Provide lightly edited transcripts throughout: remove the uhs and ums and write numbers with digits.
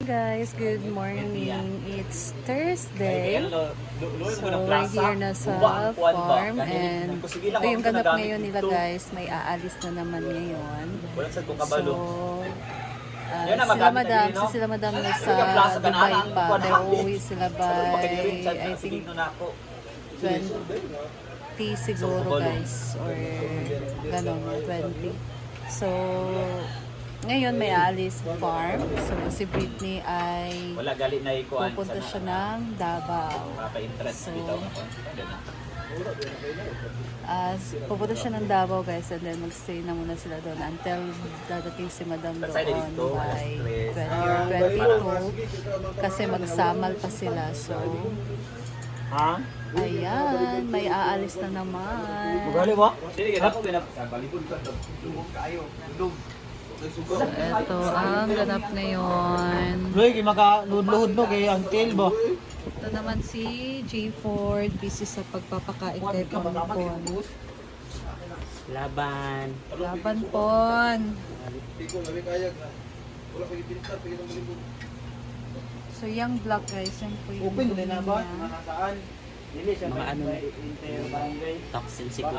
Guys, good morning. It's Thursday. So, we're here na sa farm and ito yung ganap ngayon nila guys. May aalis na naman ngayon. So, sila madam na sa Dubai pa. Pero uuwi sila by, I think, 20 siguro guys. Or ganon, 20. So, ngayon may aalis farm. So si Britney ay pupunta siya ng Davao. So pupunta siya ng Davao guys, and then magstay na muna sila doon until dadating si Madam doon by 20 or 22 kasi magsamal pa sila. So ayan, may aalis na naman. So, ito ang ganap ngayon. Loy, maka-luhod-luhod no kay Uncle ba? Ito naman si J. Ford, busy sa pagpapakain kay Pon. Laban. Laban Pon. So, yung vlog guys, yung po yung Open din na ba? niya. Mga ano toxin siguro.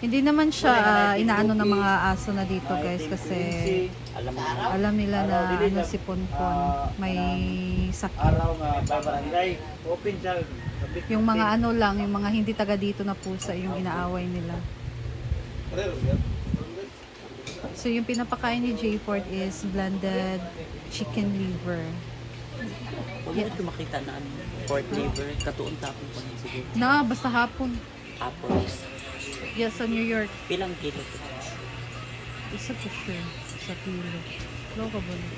Hindi naman siya inaano ng mga aso na dito guys kasi alam nila na ano si Ponpon may sakit. Yung mga ano lang, yung mga hindi taga dito na pusa yung inaaway nila. So yung pinapakain ni J. Ford is blended chicken liver. Yan ito makita na ano, pork liver, katuon tapon pa rin siguro. Na, basta hapon. Hapon. Yes, sa New York. Pilang kilo ito? Isa po siya sa kilo. Loka ba na?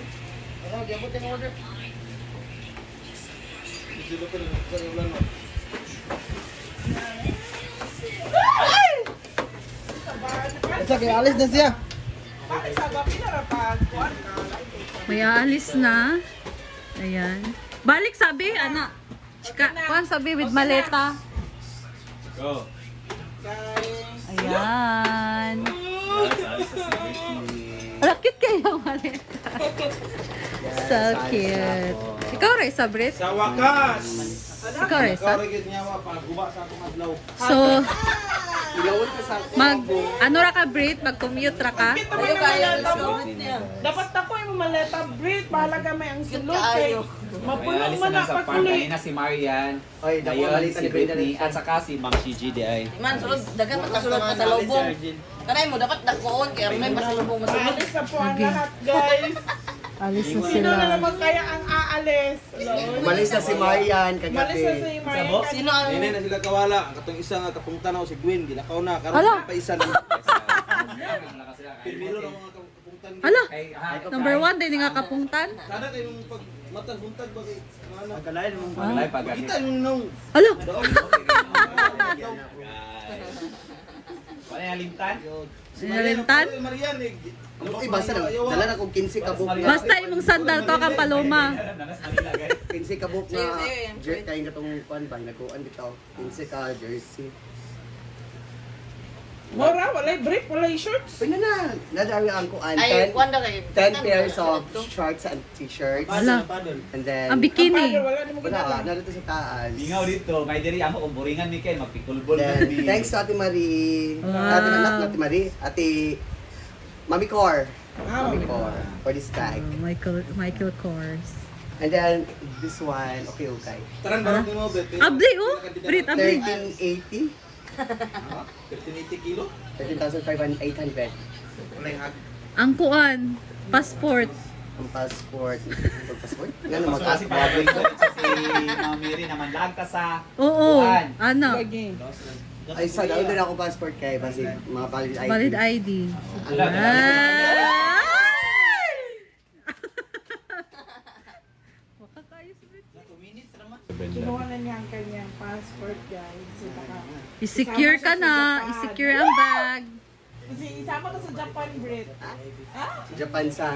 Kaya alis na siya. May aalis na. Ayan. Balik sabi, anak. Chika, kuhan sabi with maleta. Go. Ayan. Lakit kayo maleta. So cute. Ikaw rin sa Brit? Sa wakas! Ikaw rin sa? So, ano ra ka Brit? Mag-commute ra ka? Dapat ako yung maleta breed, bahala ka may ang sulod kay mapulong man na pagkulit. Na si Marian, ayun, si Britney, at saka si Ma'am Gigi di ay. Man, sulod, dagan makasulod ka sa lubong. Kanay mo, dapat dakoon, kaya may pasalubong masulod. Alis na po ang lahat, guys. Alis na Sino sila. na naman kaya ang aalis? Umalis na si Marian Umalis kagabi. na si Marian. Sino ang... Hindi na sila kawala. Katong isa nga kapungtanaw si Gwen. Gilakaw na. Hala! Karoon pa isa na. Pilmilo ng mga kapungtan. Hala, number 1 din nga kapungtan. Sana kayo nung pag matag buntag ba kay ano? Pagkalain mo. Malay pag Kita yung nung. Hala, Wala yung limtan? sinalintan. Marian eh. Uy, basta dala na kong 15 kabuk na. Basta imong sandal to kang paloma. 15 kabuk na Sa'yo yan, jersey kayo na itong kuan ba? Nagkuhan dito. 15 ka jersey. Mora, walay brief, walay shorts. Pwede na. Nadami ang kuan. Ay, kwanda kayo. 10 pairs of shorts and t-shirts. Hala, And then, ang bikini. Wala na mo wala, ginagawa. narito sa taas. Bingaw dito, may diri amo kung buringan ni Ken, magpikulbol na Then, ni. thanks to Ate Marie. Wow. Ate anak na Ate Marie. Ate Mami Cor. Mami Cor. For this bag. Michael Kors. And then, this one, okay. Tarang barang mo, Bete. Abli oh, Brit, abli. 1380. 1380 kilo. 13,800. Ang kuan, passport. Ang passport. Passport? Nga Ano naman, kasi passport. pabalik ko si Ma'am Mary naman lagta sa Oo, kuan. ano, Ay, sa daw din ako passport kay kasi mga valid ID. valid ID. Wala, Ay! Makakaayos, Brit. Kinuha na niya ang kanyang passport, guys. I-secure ka na, i-secure ang bag. Kasi isama ka sa Japan, Brit. Japan sa.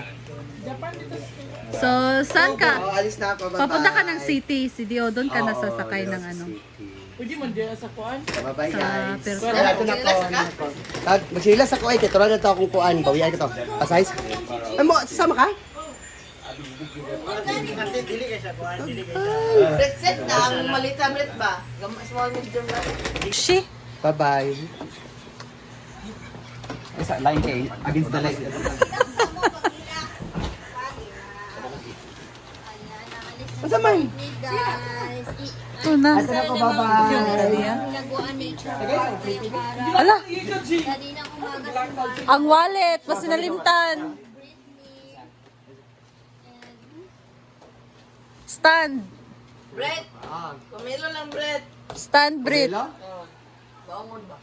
Japan dito sa... So, saan ka? Oo, alis na ako. Bye-bye. Papunta ka ng city, CDO, doon ka Oo, nasasakay doon ng sa ano. city. Pwede mo dyan sa kuan. Bye-bye Sa guys. Persa. Kaya ito na ko. Magsilas ako ay, kaya na ito akong kuan. Bawian ko to. Pasize. Ay mo, sasama ka? Bread set na, ang maliit na bread ba? Small medium lang. She. Bye-bye. Isa, line kay, against the light. Tuna. Ala. Ang wallet. Pasinalimtan. Stand. Bread. Pamilo lang bread. Stand, Brit. Baongon ba?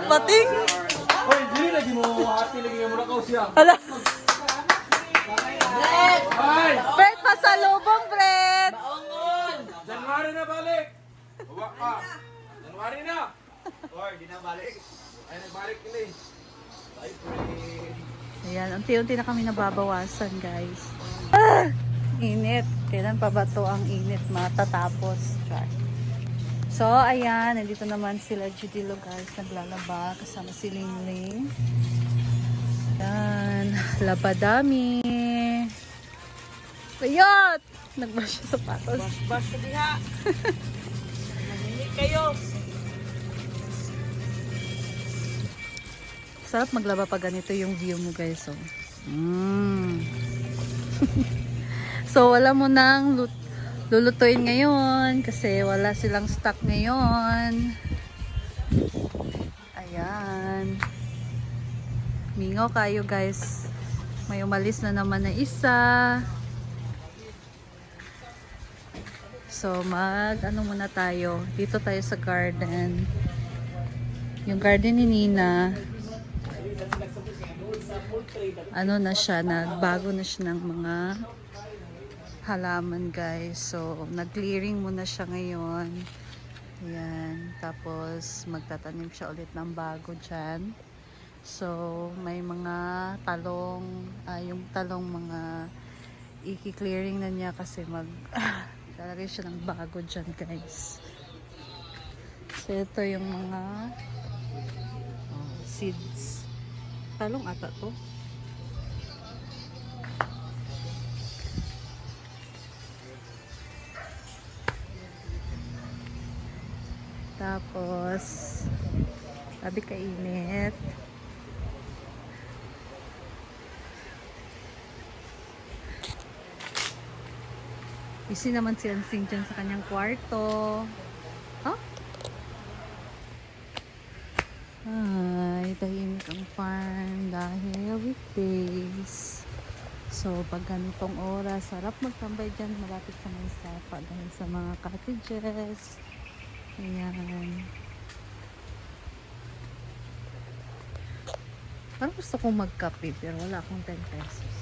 Pating. Hoy, dili lagi mo hati lagi mo nakaw siya. Ala. Bread. Bret, pasalubong, Bret. Baongon. January na balik. Uwa ka. January na. Hoy, di na balik. Ay nagbalik kini. Bye, friend. Ayan, unti-unti na kami nababawasan, guys. Init. Kailan pa ba to ang init matatapos? Char. So, ayan. Nandito naman sila Judilo, guys. Naglalaba. Kasama si Lingling. Ayan. Labadami. Ayot! Nag-brush siya sapatos. Basta diha. Mahinig kayo. Sarap maglaba pag ganito yung view mo, guys. Oh. So, wala mo nang lulutuin ngayon kasi wala silang stock ngayon. Ayan. Mingaw kayo, guys. May umalis na naman na isa. So, ano muna tayo. Dito tayo sa garden. Yung garden ni Nina, ano na siya, nagbago na siya ng mga halaman, guys. So, nag-clearing muna siya ngayon. Ayan. Tapos, magtatanim siya ulit ng bago dyan. So, may mga talong, yung talong mga i-clearing na niya kasi lalagay siya ng bago dyan, guys. So, ito yung mga seeds. Talong ata to. Tapos, sabi kainit. Busy naman si Ansing dyan sa kanyang kwarto. Huh? Ay, tahimik ang farm dahil weekdays. So, pag ganitong oras, sarap magtambay dyan malapit sa may sapa dahil sa mga cottages. Ayan. Parang gusto kong magkape pero wala akong 10 pesos.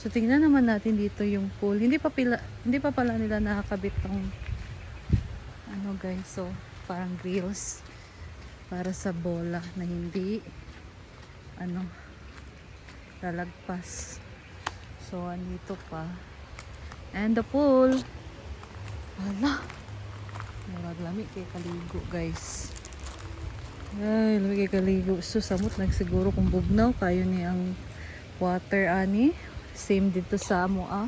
So, tingnan naman natin dito yung pool. Hindi pa pala nila nakakabit tong ano, guys. So, parang grills para sa bola na hindi lalagpas. So, andito pa. And the pool. Wala. Lamig kay kaligo, guys. Ay, lamig kay kaligo. So, samot nagsiguro kung bugnaw kayo ni ang water, ani. Same dito sa Amoa.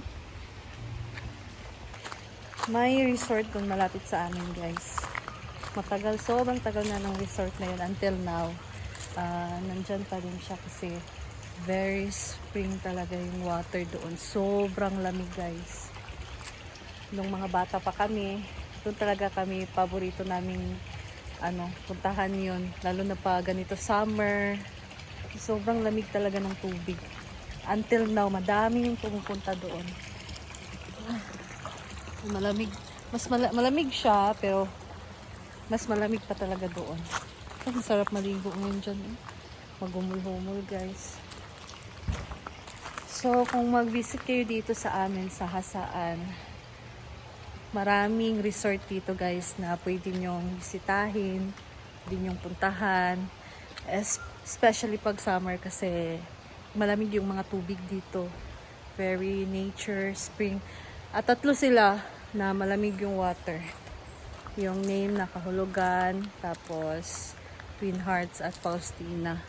May resort kung malapit sa amin, guys. Matagal, sobrang tagal na ng resort na yun until now. Nandyan pa rin siya kasi very spring talaga yung water doon. Sobrang lamig, guys. Nung mga bata pa kami, doon talaga kami, paborito naming puntahan yun. Lalo na pa ganito summer. Sobrang lamig talaga ng tubig. Until now, madami yung pumupunta doon. Malamig. Malamig siya, pero mas malamig pa talaga doon. Ang sarap maligo ngayon dyan. Magumul-humul, guys. So, kung mag-visit kayo dito sa amin, sa Hasaan, maraming resort dito, guys, na pwede nyong bisitahin, pwede nyong puntahan. Especially pag summer kasi malamig yung mga tubig dito. Very nature, spring. At tatlo sila na malamig yung water. yung name na Kahulugan, tapos Twin Hearts at Faustina.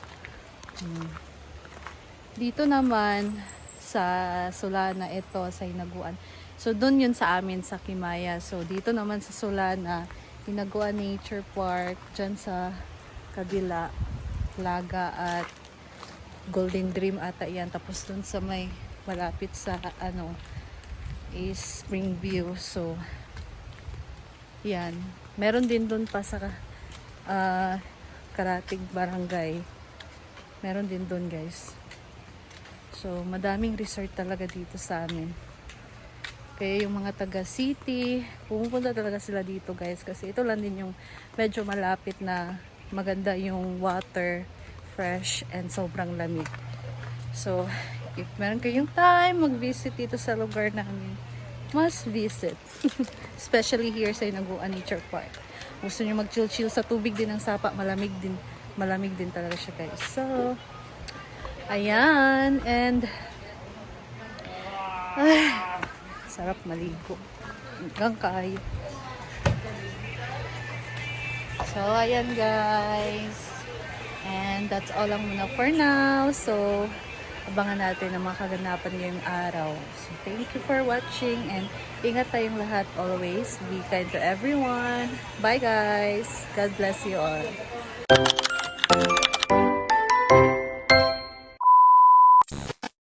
Dito naman sa Solana, ito sa Hinaguan. So doon yun sa amin sa Kimaya. So dito naman sa Solana, Hinaguan Nature Park, dyan sa kabila, Laga at Golden Dream ata yan. Tapos doon sa may malapit sa is Springview. So yan. Meron din doon pa sa Karatig Barangay. Meron din doon, guys. So, madaming resort talaga dito sa amin. Kaya yung mga taga city, pumupunta talaga sila dito, guys. Kasi ito lang din yung medyo malapit na maganda yung water, fresh, and sobrang lamig. So, if meron kayong time mag-visit dito sa lugar namin, must visit. Especially here sa Hinaguan Nature Park. Gusto nyo mag-chill-chill sa tubig din ng Sapa, malamig din talaga siya, guys. So, ayan, and sarap maligo hanggang kayo. So, ayan, guys, and that's all lang muna for now. So, abangan natin ang mga kaganapan ngayong araw. So, thank you for watching, and ingat tayong lahat always. Be kind to everyone. Bye, guys. God bless you all.